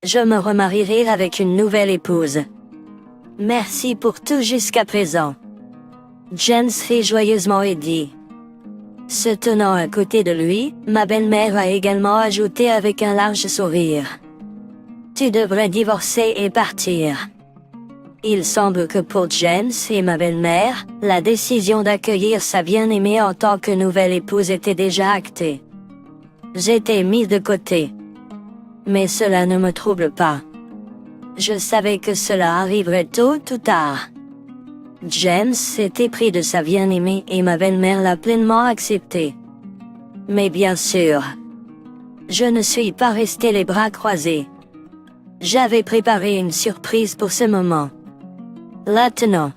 Je me remarierai avec une nouvelle épouse. Merci pour tout jusqu'à présent. James rit joyeusement et dit. Se tenant à côté de lui, ma belle-mère a également ajouté avec un large sourire. Tu devrais divorcer et partir. Il semble que pour James et ma belle-mère, la décision d'accueillir sa bien-aimée en tant que nouvelle épouse était déjà actée. J'étais mis de côté. Mais cela ne me trouble pas. Je savais que cela arriverait tôt ou tard. James s'était pris de sa bien-aimée et ma belle-mère l'a pleinement accepté. Mais bien sûr, je ne suis pas resté les bras croisés. J'avais préparé une surprise pour ce moment. Maintenant.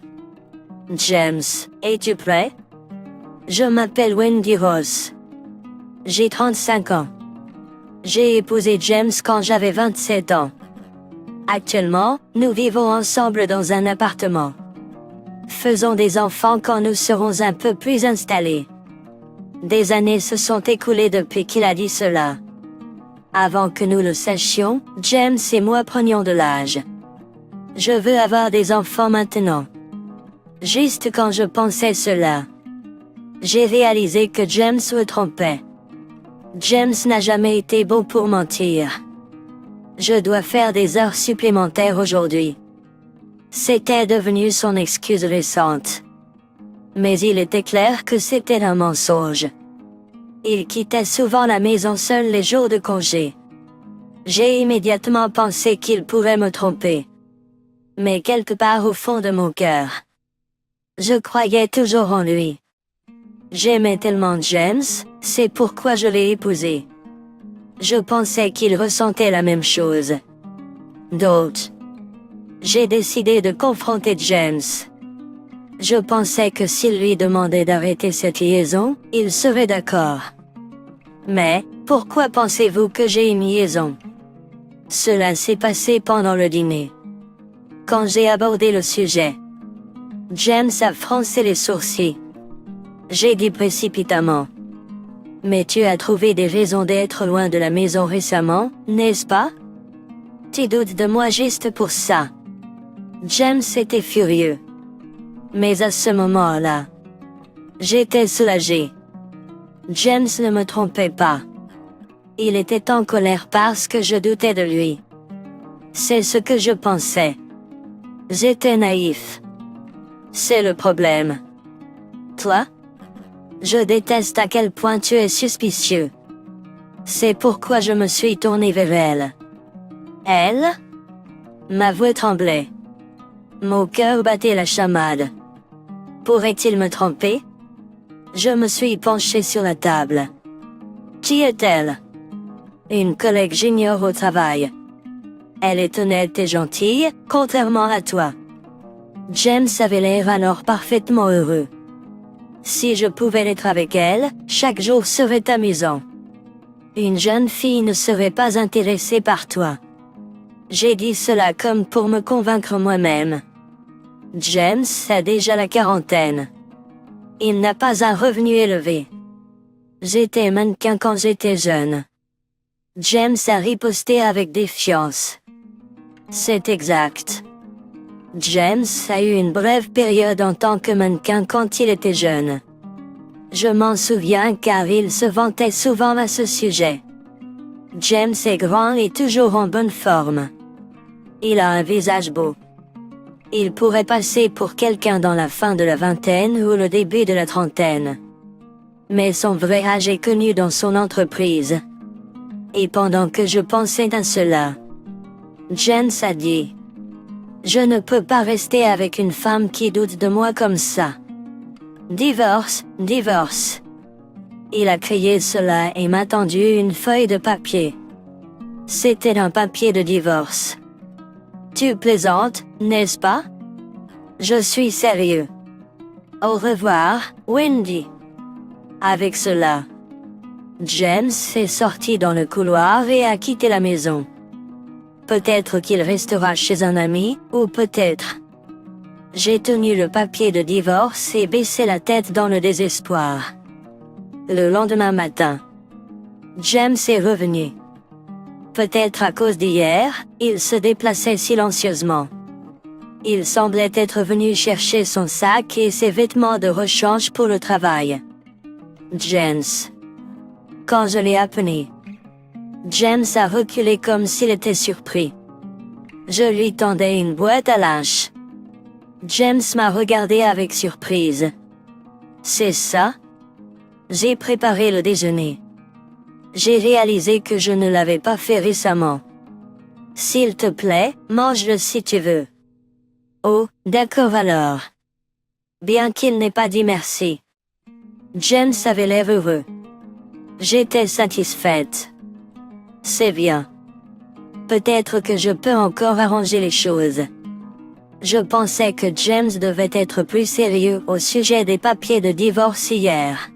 James, es-tu prêt? Je m'appelle Wendy Rose. J'ai 35 ans. J'ai épousé James quand j'avais 27 ans. Actuellement, nous vivons ensemble dans un appartement. Faisons des enfants quand nous serons un peu plus installés. Des années se sont écoulées depuis qu'il a dit cela. Avant que nous le sachions, James et moi prenions de l'âge. Je veux avoir des enfants maintenant. Juste quand je pensais cela, j'ai réalisé que James me trompait. James n'a jamais été bon pour mentir. Je dois faire des heures supplémentaires aujourd'hui. C'était devenu son excuse récente. Mais il était clair que c'était un mensonge. Il quittait souvent la maison seul les jours de congé. J'ai immédiatement pensé qu'il pourrait me tromper. Mais quelque part au fond de mon cœur, je croyais toujours en lui. J'aimais tellement James, c'est pourquoi je l'ai épousé. Je pensais qu'il ressentait la même chose. D'autres. J'ai décidé de confronter James. Je pensais que s'il lui demandait d'arrêter cette liaison, il serait d'accord. Mais, pourquoi pensez-vous que j'ai une liaison? Cela s'est passé pendant le dîner. Quand j'ai abordé le sujet, James a froncé les sourcils. J'ai dit précipitamment. Mais tu as trouvé des raisons d'être loin de la maison récemment, n'est-ce pas? Tu doutes de moi juste pour ça. James était furieux. Mais à ce moment-là, j'étais soulagé. James ne me trompait pas. Il était en colère parce que je doutais de lui. C'est ce que je pensais. J'étais naïf. C'est le problème. Toi? Je déteste à quel point tu es suspicieux. C'est pourquoi je me suis tourné vers elle. Elle? Ma voix tremblait. Mon cœur battait la chamade. Pourrait-il me tromper? Je me suis penché sur la table. Qui est-elle? Une collègue junior au travail. Elle est honnête et gentille, contrairement à toi. James avait l'air alors parfaitement heureux. Si je pouvais être avec elle, chaque jour serait amusant. Une jeune fille ne serait pas intéressée par toi. J'ai dit cela comme pour me convaincre moi-même. James a déjà la quarantaine. Il n'a pas un revenu élevé. J'étais mannequin quand j'étais jeune. James a riposté avec défiance. C'est exact. James a eu une brève période en tant que mannequin quand il était jeune. Je m'en souviens car il se vantait souvent à ce sujet. James est grand et toujours en bonne forme. Il a un visage beau. Il pourrait passer pour quelqu'un dans la fin de la vingtaine ou le début de la trentaine. Mais son vrai âge est connu dans son entreprise. Et pendant que je pensais à cela, James a dit: je ne peux pas rester avec une femme qui doute de moi comme ça. Divorce, divorce. Il a crié cela et m'a tendu une feuille de papier. C'était un papier de divorce. Tu plaisantes, n'est-ce pas? Je suis sérieux. Au revoir, Wendy. Avec cela, James est sorti dans le couloir et a quitté la maison. Peut-être qu'il restera chez un ami, ou peut-être. J'ai tenu le papier de divorce et baissé la tête dans le désespoir. Le lendemain matin, James est revenu. Peut-être à cause d'hier, il se déplaçait silencieusement. Il semblait être venu chercher son sac et ses vêtements de rechange pour le travail. James. Quand je l'ai appelé, James a reculé comme s'il était surpris. Je lui tendais une boîte à lunch. James m'a regardé avec surprise. C'est ça? J'ai préparé le déjeuner. J'ai réalisé que je ne l'avais pas fait récemment. S'il te plaît, mange-le si tu veux. Oh, d'accord alors. Bien qu'il n'ait pas dit merci. James avait l'air heureux. J'étais satisfaite. C'est bien. Peut-être que je peux encore arranger les choses. Je pensais que James devait être plus sérieux au sujet des papiers de divorce hier.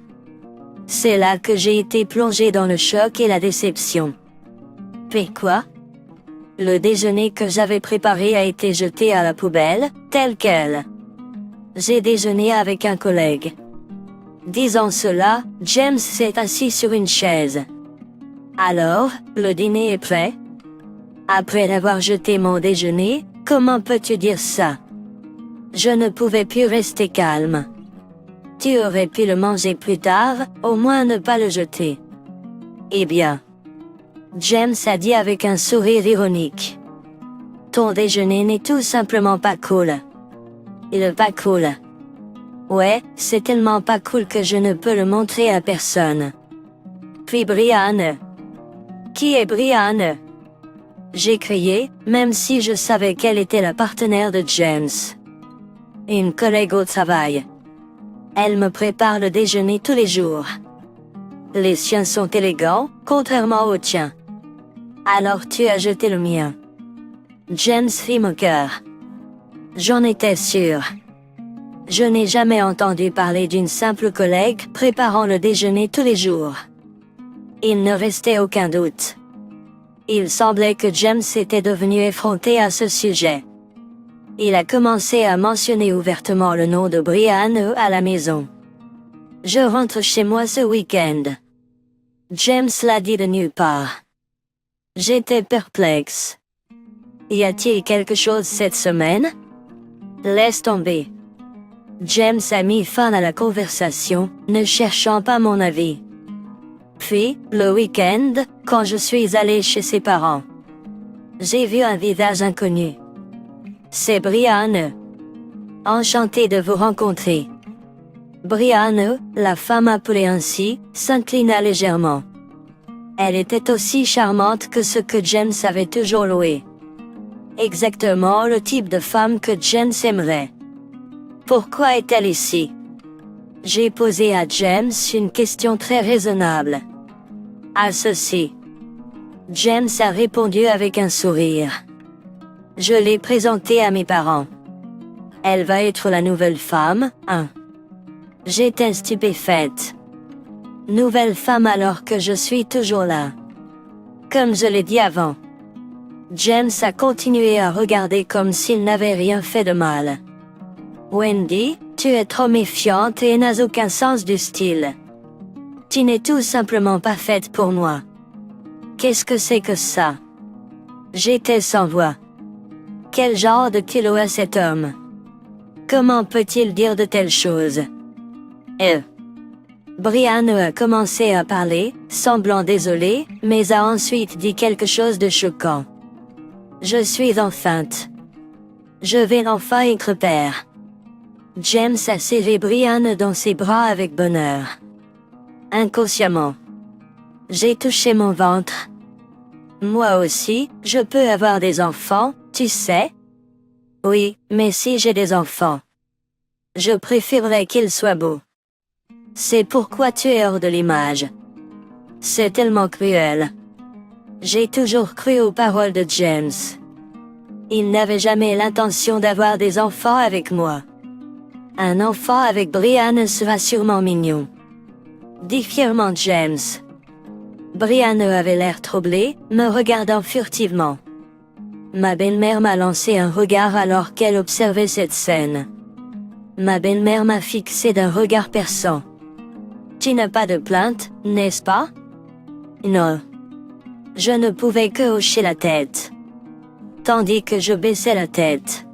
C'est là que j'ai été plongée dans le choc et la déception. Puis quoi? Le déjeuner que j'avais préparé a été jeté à la poubelle, tel quel. J'ai déjeuné avec un collègue. Disant cela, James s'est assis sur une chaise. Alors, le dîner est prêt? Après avoir jeté mon déjeuner, comment peux-tu dire ça? Je ne pouvais plus rester calme. Tu aurais pu le manger plus tard, au moins ne pas le jeter. Eh bien. James a dit avec un sourire ironique. Ton déjeuner n'est tout simplement pas cool. Il est pas cool. Ouais, c'est tellement pas cool que je ne peux le montrer à personne. Puis Brianne. Qui est Brianne? J'ai crié, même si je savais qu'elle était la partenaire de James. Une collègue au travail. Elle me prépare le déjeuner tous les jours. Les siens sont élégants, contrairement aux tiens. Alors tu as jeté le mien. James fit mon cœur. J'en étais sûre. Je n'ai jamais entendu parler d'une simple collègue préparant le déjeuner tous les jours. Il ne restait aucun doute. Il semblait que James était devenu effronté à ce sujet. Il a commencé à mentionner ouvertement le nom de Brianne à la maison. Je rentre chez moi ce week-end. James l'a dit de nulle part. J'étais perplexe. Y a-t-il quelque chose cette semaine? Laisse tomber. James a mis fin à la conversation, ne cherchant pas mon avis. Puis, le week-end, quand je suis allée chez ses parents, j'ai vu un visage inconnu. C'est Brianne. Enchantée de vous rencontrer. Brianne, la femme appelée ainsi, s'inclina légèrement. Elle était aussi charmante que ce que James avait toujours loué. Exactement le type de femme que James aimerait. Pourquoi est-elle ici? J'ai posé à James une question très raisonnable. À ceci. James a répondu avec un sourire. Je l'ai présentée à mes parents. Elle va être la nouvelle femme, hein? J'étais stupéfaite. Nouvelle femme alors que je suis toujours là. Comme je l'ai dit avant. James a continué à regarder comme s'il n'avait rien fait de mal. Wendy, tu es trop méfiante et n'as aucun sens du style. Tu n'es tout simplement pas faite pour moi. Qu'est-ce que c'est que ça? J'étais sans voix. Quel genre de kilo a cet homme? Comment peut-il dire de telles choses? Brianne a commencé à parler, semblant désolée, mais a ensuite dit quelque chose de choquant. Je suis enceinte. Je vais enfin être père. James a serré Brianne dans ses bras avec bonheur. Inconsciemment. J'ai touché mon ventre. Moi aussi, je peux avoir des enfants, tu sais? Oui, mais si j'ai des enfants, je préférerais qu'ils soient beaux. C'est pourquoi tu es hors de l'image. C'est tellement cruel. J'ai toujours cru aux paroles de James. Il n'avait jamais l'intention d'avoir des enfants avec moi. Un enfant avec Brianne sera sûrement mignon. Dit fièrement James. Brianne avait l'air troublée, me regardant furtivement. Ma belle-mère m'a lancé un regard alors qu'elle observait cette scène. Ma belle-mère m'a fixé d'un regard perçant. Tu n'as pas de plainte, n'est-ce pas? Non. Je ne pouvais que hocher la tête. Tandis que je baissais la tête.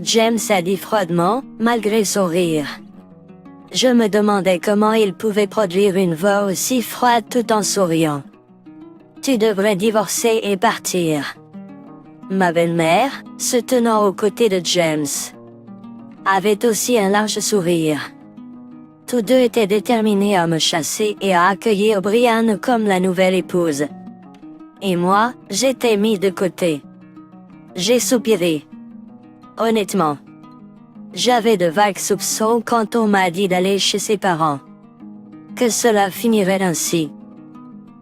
James a dit froidement, malgré son rire. Je me demandais comment il pouvait produire une voix aussi froide tout en souriant. Tu devrais divorcer et partir. Ma belle-mère, se tenant aux côtés de James, avait aussi un large sourire. Tous deux étaient déterminés à me chasser et à accueillir Brianne comme la nouvelle épouse. Et moi, j'étais mis de côté. J'ai soupiré. Honnêtement, j'avais de vagues soupçons quand on m'a dit d'aller chez ses parents. Que cela finirait ainsi.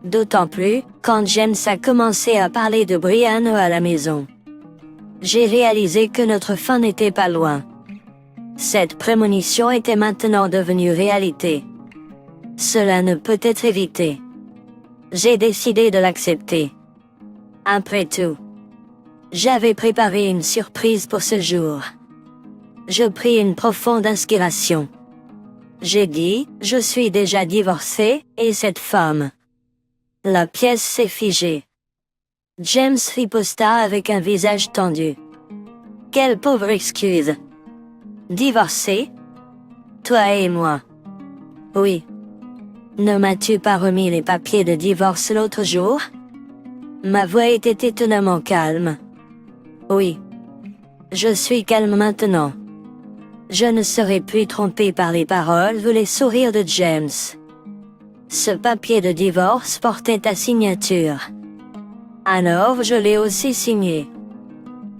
D'autant plus, quand James a commencé à parler de Brianne à la maison. J'ai réalisé que notre fin n'était pas loin. Cette prémonition était maintenant devenue réalité. Cela ne peut être évité. J'ai décidé de l'accepter. Après tout, j'avais préparé une surprise pour ce jour. Je pris une profonde inspiration. J'ai dit, je suis déjà divorcée, et cette femme. La pièce s'est figée. James riposta avec un visage tendu. Quelle pauvre excuse. Divorcée? Toi et moi. Oui. Ne m'as-tu pas remis les papiers de divorce l'autre jour? Ma voix était étonnamment calme. Oui. Je suis calme maintenant. Je ne serai plus trompée par les paroles ou les sourires de James. Ce papier de divorce portait ta signature. Alors je l'ai aussi signé.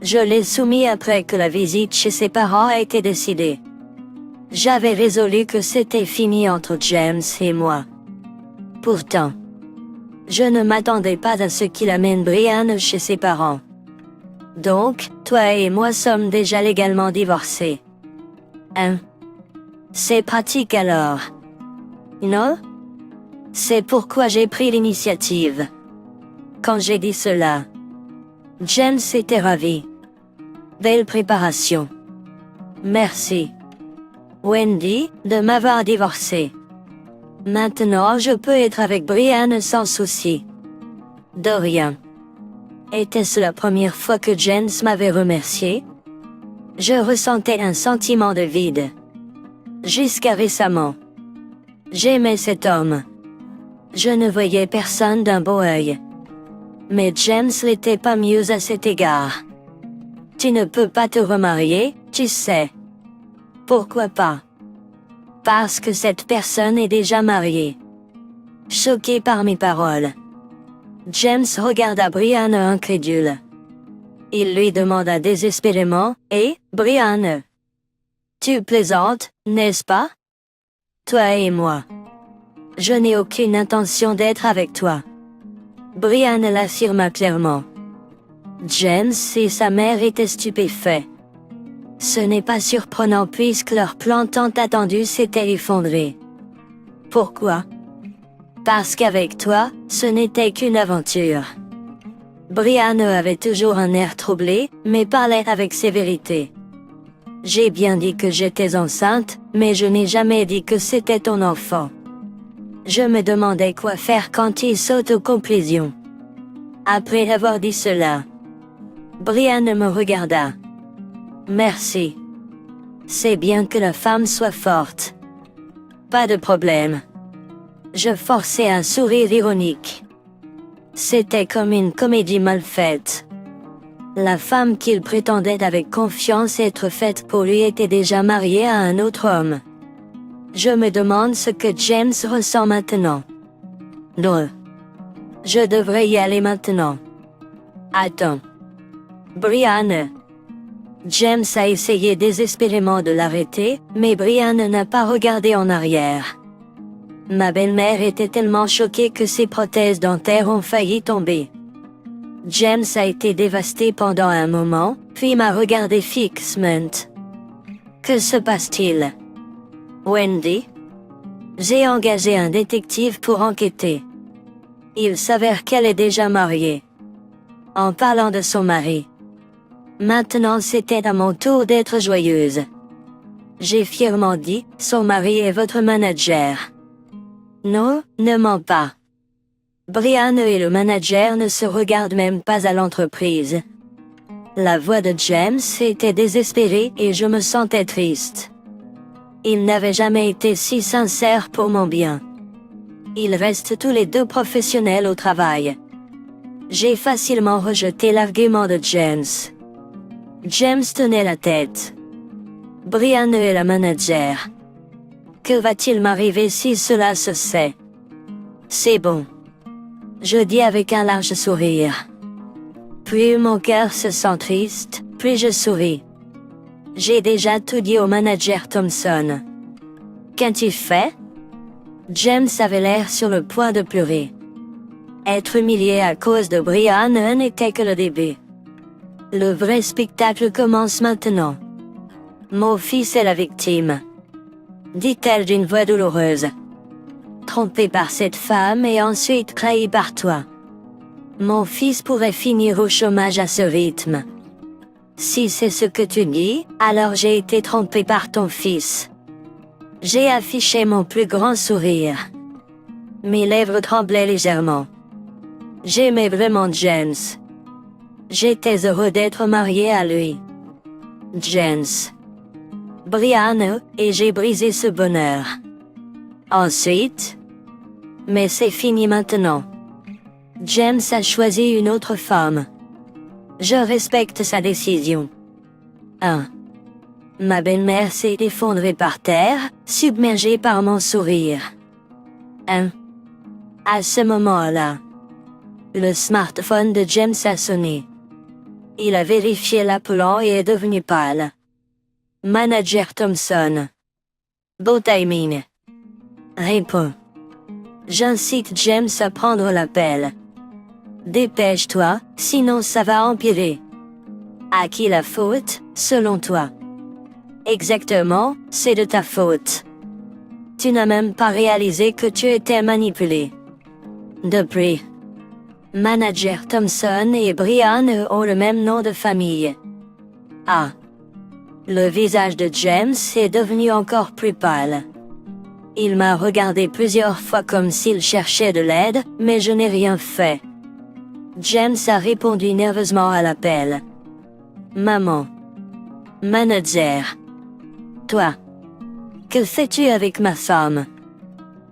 Je l'ai soumis après que la visite chez ses parents a été décidée. J'avais résolu que c'était fini entre James et moi. Pourtant, je ne m'attendais pas à ce qu'il amène Brianne chez ses parents. Donc, toi et moi sommes déjà légalement divorcés. Hein? C'est pratique alors. Non? C'est pourquoi j'ai pris l'initiative. Quand j'ai dit cela, James était ravi. Belle préparation. Merci, Wendy, de m'avoir divorcé. Maintenant je peux être avec Brianne sans souci. De rien. Était-ce la première fois que James m'avait remercié? Je ressentais un sentiment de vide. Jusqu'à récemment. J'aimais cet homme. Je ne voyais personne d'un beau œil. Mais James n'était pas mieux à cet égard. Tu ne peux pas te remarier, tu sais. Pourquoi pas? Parce que cette personne est déjà mariée. Choqué par mes paroles, James regarda Brianne incrédule. Il lui demanda désespérément, « Eh, Brianne? Tu plaisantes, n'est-ce pas? Toi et moi. Je n'ai aucune intention d'être avec toi. » Brianne l'affirma clairement. James et sa mère étaient stupéfaits. Ce n'est pas surprenant puisque leur plan tant attendu s'était effondré. Pourquoi? Parce qu'avec toi, ce n'était qu'une aventure. Brianne avait toujours un air troublé, mais parlait avec sévérité. J'ai bien dit que j'étais enceinte, mais je n'ai jamais dit que c'était ton enfant. Je me demandais quoi faire quand il saute aux conclusions. Après avoir dit cela, Brianne me regarda. Merci. C'est bien que la femme soit forte. Pas de problème. Je forçai un sourire ironique. C'était comme une comédie mal faite. La femme qu'il prétendait avec confiance être faite pour lui était déjà mariée à un autre homme. Je me demande ce que James ressent maintenant. Non. Je devrais y aller maintenant. Attends. Brianne. James a essayé désespérément de l'arrêter, mais Brianne n'a pas regardé en arrière. Ma belle-mère était tellement choquée que ses prothèses dentaires ont failli tomber. James a été dévasté pendant un moment, puis m'a regardé fixement. Que se passe-t-il? Wendy? J'ai engagé un détective pour enquêter. Il s'avère qu'elle est déjà mariée. En parlant de son mari. Maintenant c'était à mon tour d'être joyeuse. J'ai fièrement dit, son mari est votre manager. Non, ne mens pas. Brian et le manager ne se regardent même pas à l'entreprise. La voix de James était désespérée et je me sentais triste. Ils n'avaient jamais été si sincères pour mon bien. Ils restent tous les deux professionnels au travail. J'ai facilement rejeté l'argument de James. James tenait la tête. Brian est la manager. Que va-t-il m'arriver si cela se sait? C'est bon. Je dis avec un large sourire. Plus mon cœur se sent triste, plus je souris. J'ai déjà tout dit au manager Thompson. Qu'as-tu fait? James avait l'air sur le point de pleurer. Être humilié à cause de Brian n'était que le début. Le vrai spectacle commence maintenant. Mon fils est la victime, dit-elle d'une voix douloureuse. Trompé par cette femme et ensuite trahi par toi. Mon fils pourrait finir au chômage à ce rythme. Si c'est ce que tu dis, alors j'ai été trompé par ton fils. J'ai affiché mon plus grand sourire. Mes lèvres tremblaient légèrement. J'aimais vraiment James. J'étais heureux d'être marié à lui. James. Brian, et j'ai brisé ce bonheur. Ensuite, mais c'est fini maintenant. James a choisi une autre femme. Je respecte sa décision. 1. Ma belle-mère s'est effondrée par terre, submergée par mon sourire. 1. À ce moment-là, le smartphone de James a sonné. Il a vérifié l'appelant et est devenu pâle. Manager Thompson. Beau timing. Réponds. J'incite James à prendre l'appel. Dépêche-toi, sinon ça va empirer. À qui la faute, selon toi? Exactement, c'est de ta faute. Tu n'as même pas réalisé que tu étais manipulé. Depuis. Manager Thompson et Brian ont le même nom de famille. Ah. Le visage de James est devenu encore plus pâle. Il m'a regardé plusieurs fois comme s'il cherchait de l'aide, mais je n'ai rien fait. James a répondu nerveusement à l'appel. Maman. Manager. Toi. Que fais-tu avec ma femme?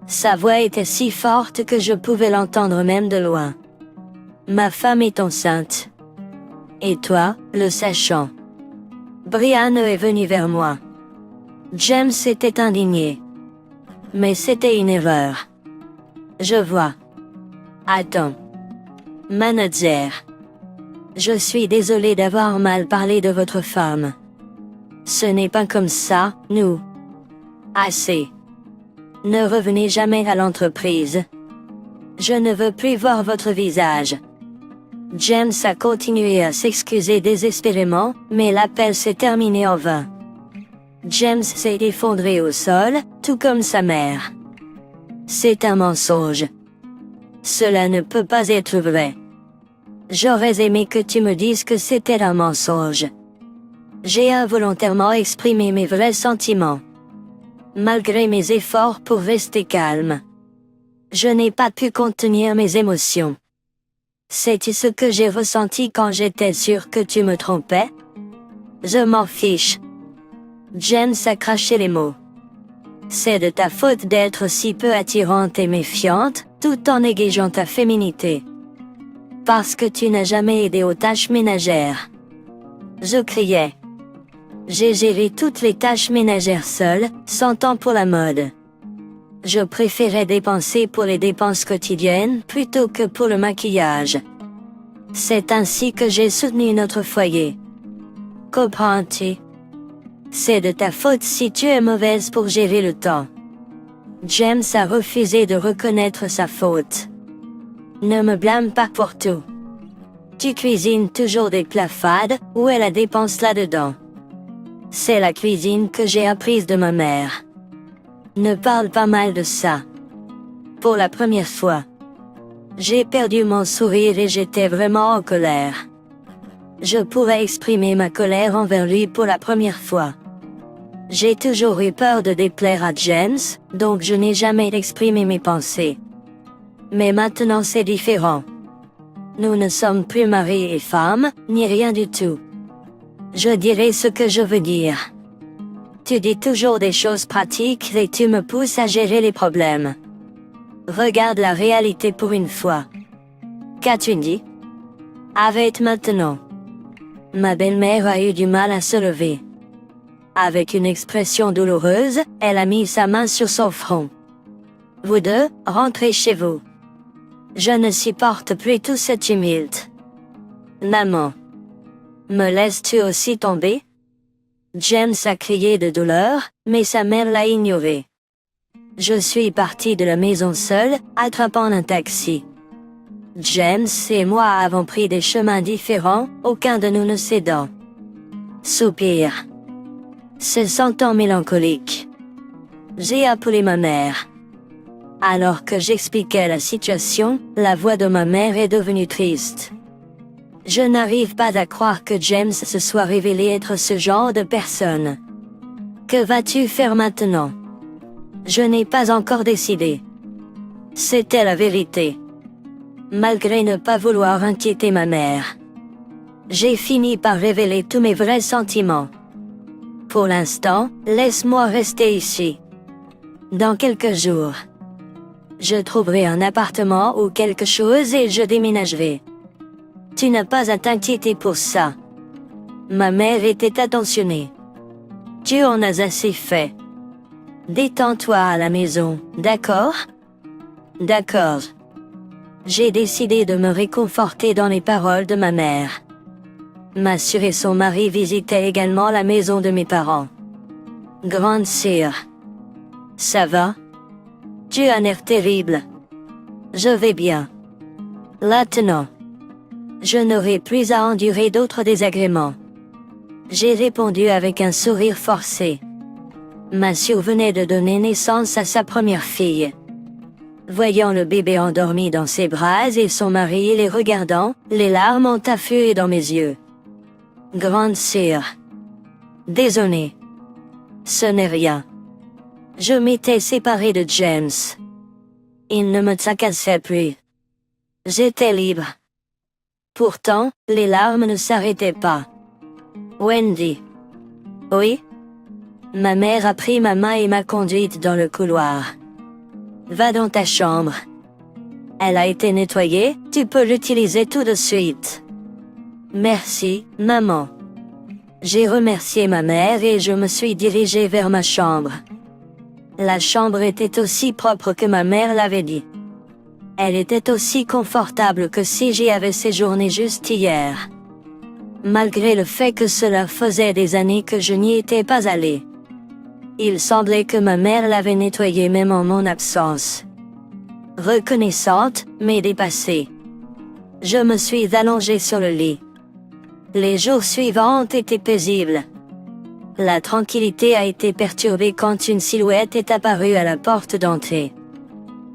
Sa voix était si forte que je pouvais l'entendre même de loin. Ma femme est enceinte. Et toi, le sachant. Brian est venu vers moi. James était indigné. Mais c'était une erreur. Je vois. Attends. Manager. Je suis désolé d'avoir mal parlé de votre femme. Ce n'est pas comme ça, nous. Assez. Ne revenez jamais à l'entreprise. Je ne veux plus voir votre visage. James a continué à s'excuser désespérément, mais l'appel s'est terminé en vain. James s'est effondré au sol, tout comme sa mère. C'est un mensonge. Cela ne peut pas être vrai. J'aurais aimé que tu me dises que c'était un mensonge. J'ai involontairement exprimé mes vrais sentiments. Malgré mes efforts pour rester calme. Je n'ai pas pu contenir mes émotions. Sais-tu ce que j'ai ressenti quand j'étais sûr que tu me trompais? Je m'en fiche. James a craché les mots. C'est de ta faute d'être si peu attirante et méfiante, tout en négligeant ta féminité. Parce que tu n'as jamais aidé aux tâches ménagères. Je criais. J'ai géré toutes les tâches ménagères seule, sans temps pour la mode. Je préférais dépenser pour les dépenses quotidiennes plutôt que pour le maquillage. C'est ainsi que j'ai soutenu notre foyer. Comprends-tu? C'est de ta faute si tu es mauvaise pour gérer le temps. James a refusé de reconnaître sa faute. Ne me blâme pas pour tout. Tu cuisines toujours des plats fades, où est la dépense là-dedans? C'est la cuisine que j'ai apprise de ma mère. Ne parle pas mal de ça. Pour la première fois. J'ai perdu mon sourire et j'étais vraiment en colère. Je pourrais exprimer ma colère envers lui pour la première fois. J'ai toujours eu peur de déplaire à James, donc je n'ai jamais exprimé mes pensées. Mais maintenant c'est différent. Nous ne sommes plus mari et femme, ni rien du tout. Je dirai ce que je veux dire. Tu dis toujours des choses pratiques et tu me pousses à gérer les problèmes. Regarde la réalité pour une fois. Qu'as-tu dit? Arrête maintenant. Ma belle-mère a eu du mal à se lever. Avec une expression douloureuse, elle a mis sa main sur son front. Vous deux, rentrez chez vous. Je ne supporte plus tout ce tumulte. Maman. Me laisses-tu aussi tomber? James a crié de douleur, mais sa mère l'a ignoré. Je suis partie de la maison seule, attrapant un taxi. James et moi avons pris des chemins différents, aucun de nous ne cédant. Soupir. Se sentant mélancolique. J'ai appelé ma mère. Alors que j'expliquais la situation, la voix de ma mère est devenue triste. Je n'arrive pas à croire que James se soit révélé être ce genre de personne. Que vas-tu faire maintenant? Je n'ai pas encore décidé. C'était la vérité. Malgré ne pas vouloir inquiéter ma mère. J'ai fini par révéler tous mes vrais sentiments. Pour l'instant, laisse-moi rester ici. Dans quelques jours, je trouverai un appartement ou quelque chose et je déménagerai. Tu n'as pas à t'inquiéter pour ça. Ma mère était attentionnée. Tu en as assez fait. Détends-toi à la maison, d'accord? D'accord. J'ai décidé de me réconforter dans les paroles de ma mère. Ma sœur et son mari visitaient également la maison de mes parents. Grande sœur. Ça va? Tu as un air terrible. Je vais bien. Maintenant. Je n'aurai plus à endurer d'autres désagréments. J'ai répondu avec un sourire forcé. Ma sœur venait de donner naissance à sa première fille. Voyant le bébé endormi dans ses bras et son mari les regardant, les larmes ont afflué dans mes yeux. Grande sœur. Désolé. Ce n'est rien. Je m'étais séparée de James. Il ne me tracassait plus. J'étais libre. Pourtant, les larmes ne s'arrêtaient pas. Wendy. Oui? Ma mère a pris ma main et m'a conduite dans le couloir. Va dans ta chambre. Elle a été nettoyée, tu peux l'utiliser tout de suite. Merci, maman. J'ai remercié ma mère et je me suis dirigée vers ma chambre. La chambre était aussi propre que ma mère l'avait dit. Elle était aussi confortable que si j'y avais séjourné juste hier. Malgré le fait que cela faisait des années que je n'y étais pas allée. Il semblait que ma mère l'avait nettoyée même en mon absence. Reconnaissante, mais dépassée. Je me suis allongée sur le lit. Les jours suivants ont été paisibles. La tranquillité a été perturbée quand une silhouette est apparue à la porte d'entrée.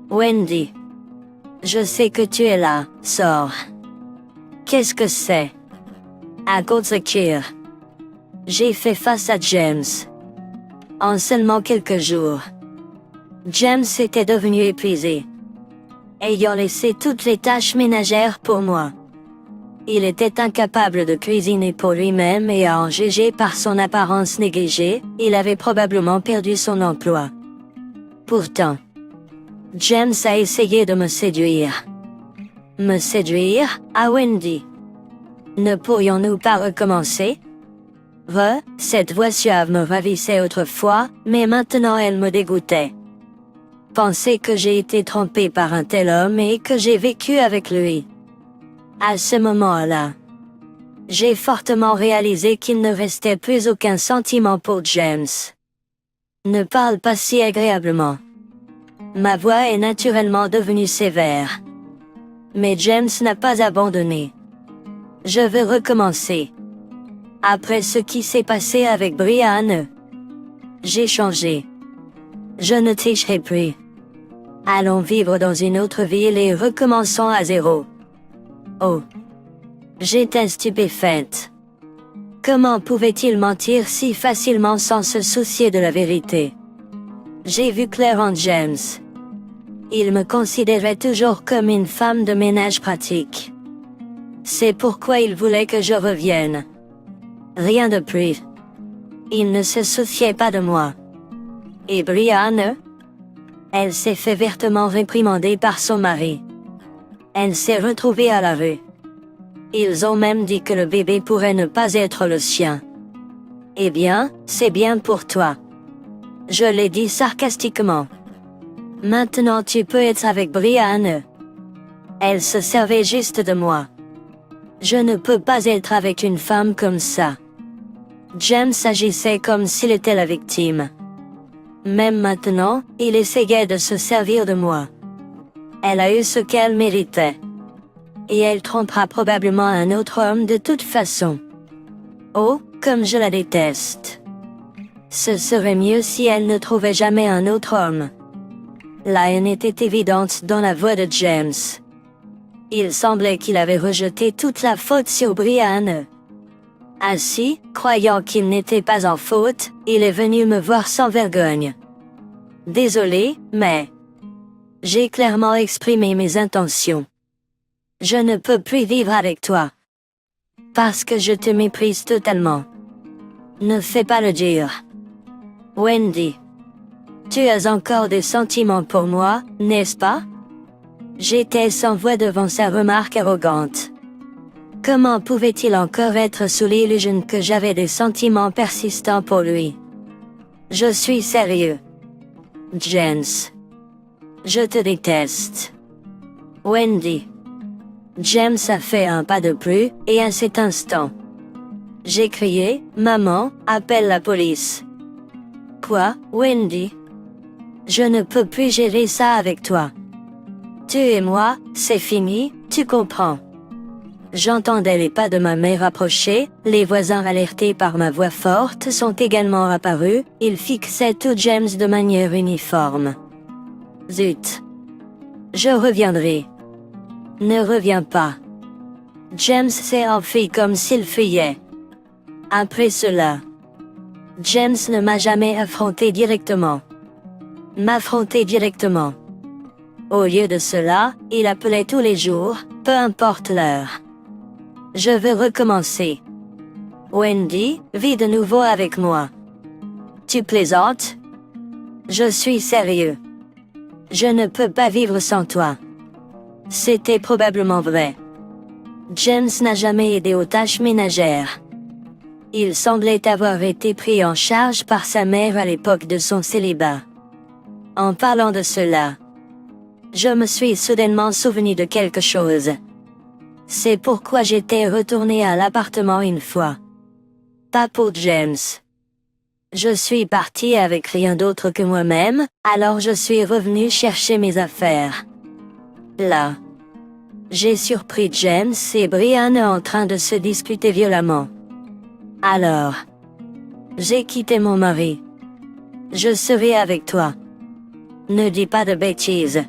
Wendy. Je sais que tu es là, sors. Qu'est-ce que c'est? À cause de Kier. J'ai fait face à James. En seulement quelques jours. James était devenu épuisé. Ayant laissé toutes les tâches ménagères pour moi. Il était incapable de cuisiner pour lui-même et à en juger par son apparence négligée, il avait probablement perdu son emploi. Pourtant, James a essayé de me séduire. Me séduire, à Wendy. Ne pourrions-nous pas recommencer? Cette voix suave me ravissait autrefois, mais maintenant elle me dégoûtait. Penser que j'ai été trompée par un tel homme et que j'ai vécu avec lui. À ce moment-là, j'ai fortement réalisé qu'il ne restait plus aucun sentiment pour James. Ne parle pas si agréablement. Ma voix est naturellement devenue sévère. Mais James n'a pas abandonné. Je veux recommencer. Après ce qui s'est passé avec Brian, j'ai changé. Je ne tricherai plus. Allons vivre dans une autre ville et recommençons à zéro. Oh. J'étais stupéfaite. Comment pouvait-il mentir si facilement sans se soucier de la vérité? J'ai vu clair en James. Il me considérait toujours comme une femme de ménage pratique. C'est pourquoi il voulait que je revienne. Rien de plus. Il ne se souciait pas de moi. Et Brianne? Elle s'est fait vertement réprimander par son mari. Elle s'est retrouvée à la rue. Ils ont même dit que le bébé pourrait ne pas être le sien. Eh bien, c'est bien pour toi. Je l'ai dit sarcastiquement. Maintenant tu peux être avec Brianne. Elle se servait juste de moi. Je ne peux pas être avec une femme comme ça. James agissait comme s'il était la victime. Même maintenant, il essayait de se servir de moi. Elle a eu ce qu'elle méritait. Et elle trompera probablement un autre homme de toute façon. Oh, comme je la déteste. Ce serait mieux si elle ne trouvait jamais un autre homme. La haine était évidente dans la voix de James. Il semblait qu'il avait rejeté toute la faute sur Brianne. Ainsi, croyant qu'il n'était pas en faute, il est venu me voir sans vergogne. Désolé, mais... J'ai clairement exprimé mes intentions. Je ne peux plus vivre avec toi. Parce que je te méprise totalement. Ne fais pas le dire. Wendy. Tu as encore des sentiments pour moi, n'est-ce pas? J'étais sans voix devant sa remarque arrogante. Comment pouvait-il encore être sous l'illusion que j'avais des sentiments persistants pour lui? Je suis sérieux. James. Je te déteste. Wendy. James a fait un pas de plus, et à cet instant. J'ai crié, maman, appelle la police. Quoi, Wendy? Je ne peux plus gérer ça avec toi. Tu et moi, c'est fini, tu comprends. J'entendais les pas de ma mère approcher, les voisins alertés par ma voix forte sont également apparus, ils fixaient tout James de manière uniforme. Zut. Je reviendrai. Ne reviens pas. James s'est enfui comme s'il fuyait. Après cela, James ne m'a jamais affronté directement. M'affronter directement. Au lieu de cela, il appelait tous les jours, peu importe l'heure. Je veux recommencer. Wendy, vis de nouveau avec moi. Tu plaisantes? Je suis sérieux. Je ne peux pas vivre sans toi. C'était probablement vrai. James n'a jamais aidé aux tâches ménagères. Il semblait avoir été pris en charge par sa mère à l'époque de son célibat. En parlant de cela, je me suis soudainement souvenu de quelque chose. C'est pourquoi j'étais retourné à l'appartement une fois. Pas pour James. Je suis parti avec rien d'autre que moi-même, alors je suis revenu chercher mes affaires. Là, j'ai surpris James et Brianne en train de se disputer violemment. Alors, j'ai quitté mon mari. Je serai avec toi. Ne dis pas de bêtises.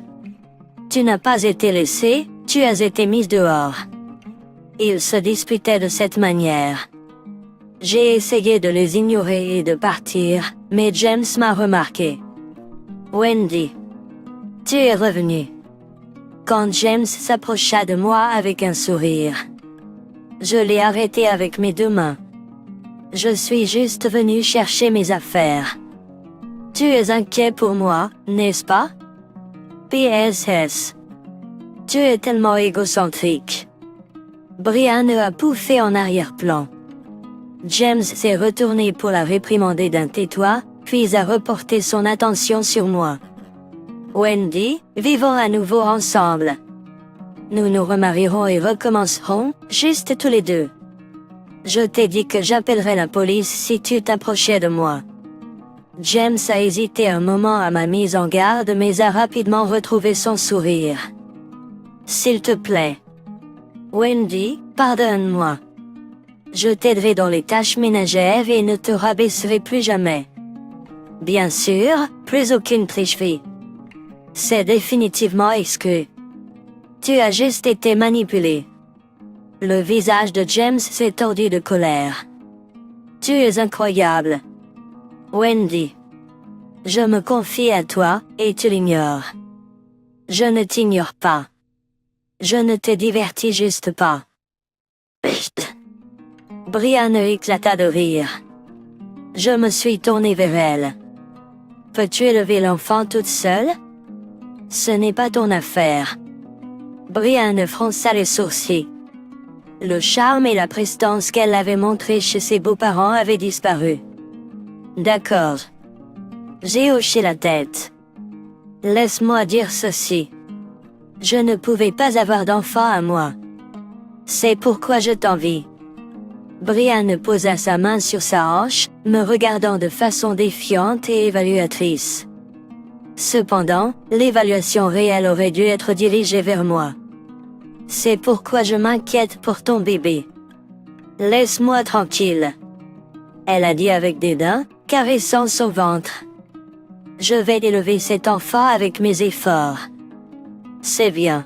Tu n'as pas été laissé, tu as été mise dehors. Ils se disputaient de cette manière. J'ai essayé de les ignorer et de partir, mais James m'a remarqué. Wendy. Tu es revenue. Quand James s'approcha de moi avec un sourire, je l'ai arrêté avec mes deux mains. Je suis juste venu chercher mes affaires. Tu es inquiet pour moi, n'est-ce pas? PSS. Tu es tellement égocentrique. Brianne a pouffé en arrière-plan. James s'est retourné pour la réprimander d'un tais-toi, puis a reporté son attention sur moi. Wendy, vivons à nouveau ensemble. Nous nous remarierons et recommencerons, juste tous les deux. Je t'ai dit que j'appellerais la police si tu t'approchais de moi. James a hésité un moment à ma mise en garde mais a rapidement retrouvé son sourire. S'il te plaît. Wendy, pardonne-moi. Je t'aiderai dans les tâches ménagères et ne te rabaisserai plus jamais. Bien sûr, plus aucune tricherie. C'est définitivement exclu. Tu as juste été manipulé. Le visage de James s'est tordu de colère. Tu es incroyable. Wendy. Je me confie à toi, et tu l'ignores. Je ne t'ignore pas. Je ne te divertis juste pas. Psst. Brianne éclata de rire. Je me suis tournée vers elle. Peux-tu élever l'enfant toute seule? Ce n'est pas ton affaire. Brianne fronça les sourcils. Le charme et la prestance qu'elle avait montré chez ses beaux-parents avaient disparu. D'accord. J'ai hoché la tête. Laisse-moi dire ceci. Je ne pouvais pas avoir d'enfant à moi. C'est pourquoi je t'envie. Brianne posa sa main sur sa hanche, me regardant de façon défiante et évaluatrice. Cependant, l'évaluation réelle aurait dû être dirigée vers moi. C'est pourquoi je m'inquiète pour ton bébé. Laisse-moi tranquille. Elle a dit avec dédain, caressant son ventre. Je vais élever cet enfant avec mes efforts. C'est bien.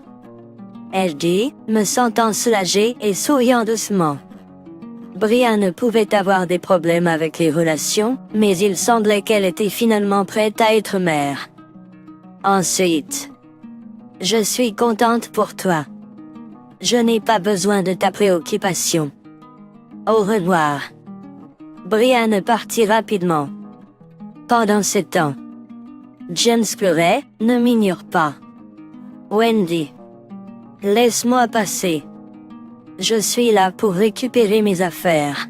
Elle dit, me sentant soulagée et souriant doucement. Brianne pouvait avoir des problèmes avec les relations, mais il semblait qu'elle était finalement prête à être mère. Ensuite, je suis contente pour toi. Je n'ai pas besoin de ta préoccupation. Au revoir. Brianne partit rapidement. Pendant ce temps, James pleurait, ne m'ignore pas. Wendy. Laisse-moi passer. Je suis là pour récupérer mes affaires.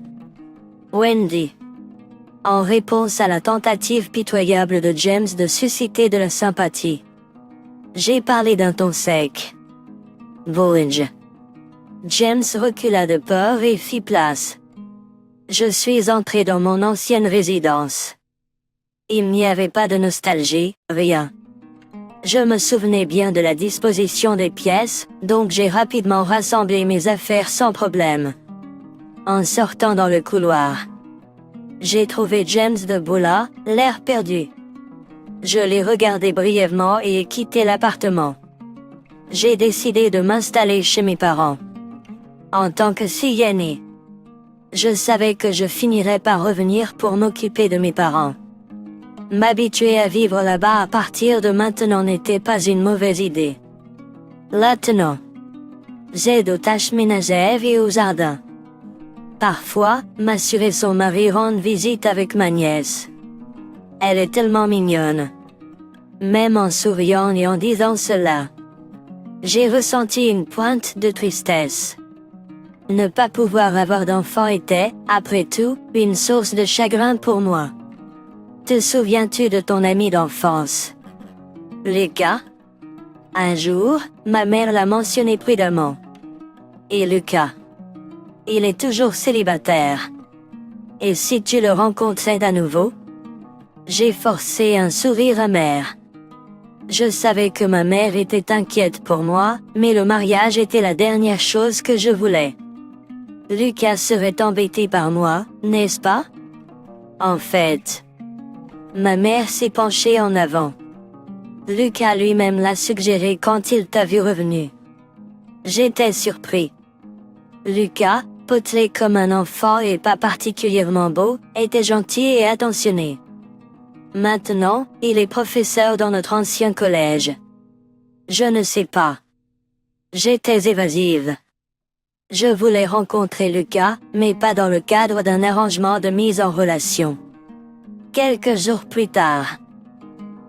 Wendy. En réponse à la tentative pitoyable de James de susciter de la sympathie. J'ai parlé d'un ton sec. Voyage. James recula de peur et fit place. Je suis entré dans mon ancienne résidence. Il n'y avait pas de nostalgie, rien. Je me souvenais bien de la disposition des pièces, donc j'ai rapidement rassemblé mes affaires sans problème. En sortant dans le couloir, j'ai trouvé James debout là, l'air perdu. Je l'ai regardé brièvement et ai quitté l'appartement. J'ai décidé de m'installer chez mes parents. En tant que fille aînée, je savais que je finirais par revenir pour m'occuper de mes parents. M'habituer à vivre là-bas à partir de maintenant n'était pas une mauvaise idée. Maintenant, j'aide aux tâches ménagères et au jardin. Parfois, m'assurer son mari rend visite avec ma nièce. Elle est tellement mignonne. Même en souriant et en disant cela, j'ai ressenti une pointe de tristesse. Ne pas pouvoir avoir d'enfant était, après tout, une source de chagrin pour moi. Te souviens-tu de ton ami d'enfance, Lucas? Un jour, ma mère l'a mentionné prudemment. Et Lucas? Il est toujours célibataire. Et si tu le rencontrais à nouveau? J'ai forcé un sourire amer. Je savais que ma mère était inquiète pour moi, mais le mariage était la dernière chose que je voulais. Lucas serait embêté par moi, n'est-ce pas? En fait, ma mère s'est penchée en avant. Lucas lui-même l'a suggéré quand il t'a vu revenu. J'étais surpris. Lucas, potelé comme un enfant et pas particulièrement beau, était gentil et attentionné. Maintenant, il est professeur dans notre ancien collège. Je ne sais pas. J'étais évasive. Je voulais rencontrer Lucas, mais pas dans le cadre d'un arrangement de mise en relation. Quelques jours plus tard,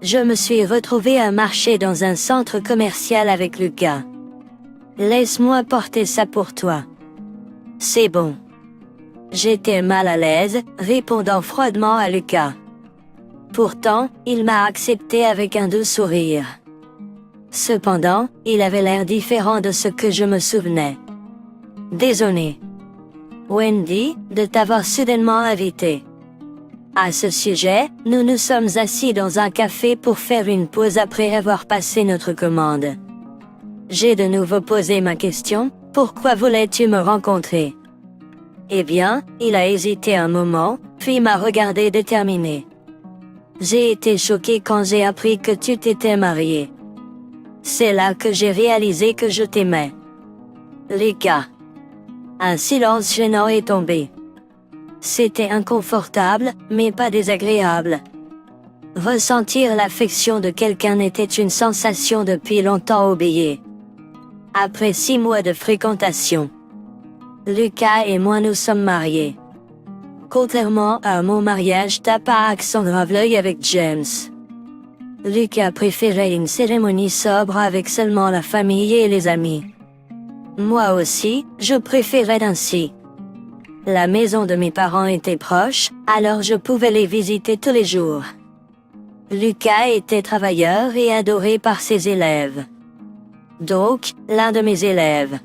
je me suis retrouvée à marcher dans un centre commercial avec Lucas. Laisse-moi porter ça pour toi. C'est bon. J'étais mal à l'aise, répondant froidement à Lucas. Pourtant, il m'a accepté avec un doux sourire. Cependant, il avait l'air différent de ce que je me souvenais. Désolé, Wendy, de t'avoir soudainement invité. À ce sujet, nous nous sommes assis dans un café pour faire une pause après avoir passé notre commande. J'ai de nouveau posé ma question, pourquoi voulais-tu me rencontrer? Eh bien, il a hésité un moment, puis m'a regardé déterminé. J'ai été choquée quand j'ai appris que tu t'étais marié. C'est là que j'ai réalisé que je t'aimais. Lucas. Un silence gênant est tombé. C'était inconfortable, mais pas désagréable. Ressentir l'affection de quelqu'un était une sensation depuis longtemps oubliée. Après 6 mois de fréquentation, Lucas et moi nous sommes mariés. Contrairement à mon mariage, t'as pas accent l'œil avec James. Lucas préférait une cérémonie sobre avec seulement la famille et les amis. Moi aussi, je préférais ainsi. La maison de mes parents était proche, alors je pouvais les visiter tous les jours. Lucas était travailleur et adoré par ses élèves. Donc, l'un de mes élèves.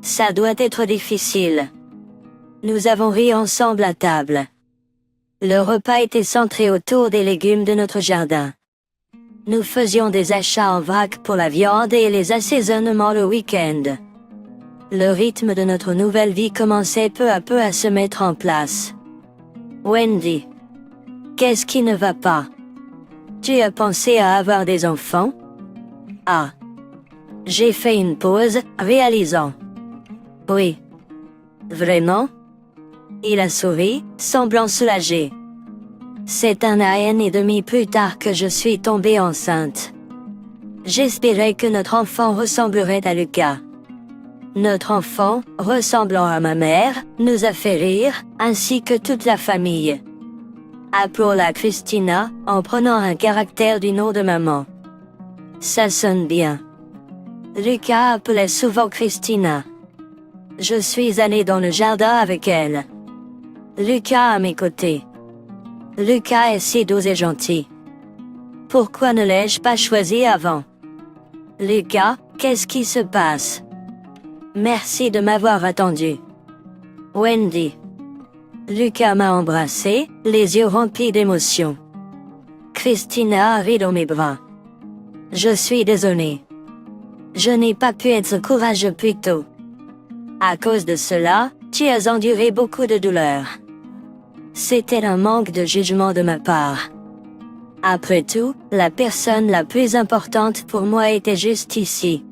Ça doit être difficile. Nous avons ri ensemble à table. Le repas était centré autour des légumes de notre jardin. Nous faisions des achats en vrac pour la viande et les assaisonnements le week-end. Le rythme de notre nouvelle vie commençait peu à peu à se mettre en place. Wendy. Qu'est-ce qui ne va pas? Tu as pensé à avoir des enfants? Ah. J'ai fait une pause, réalisant. Oui. Vraiment? Il a souri, semblant soulagé. C'est un an et demi plus tard que je suis tombée enceinte. J'espérais que notre enfant ressemblerait à Lucas. Notre enfant, ressemblant à ma mère, nous a fait rire, ainsi que toute la famille. Appelons-la Christina, en prenant un caractère du nom de maman. Ça sonne bien. Lucas appelait souvent Christina. Je suis allée dans le jardin avec elle. Lucas à mes côtés. Lucas est si doux et gentil. Pourquoi ne l'ai-je pas choisi avant? Lucas, qu'est-ce qui se passe? Merci de m'avoir attendu. Wendy. Lucas m'a embrassé, les yeux remplis d'émotion. Christina a ri dans mes bras. Je suis désolée. Je n'ai pas pu être courageux plus tôt. À cause de cela, tu as enduré beaucoup de douleur. C'était un manque de jugement de ma part. Après tout, la personne la plus importante pour moi était juste ici.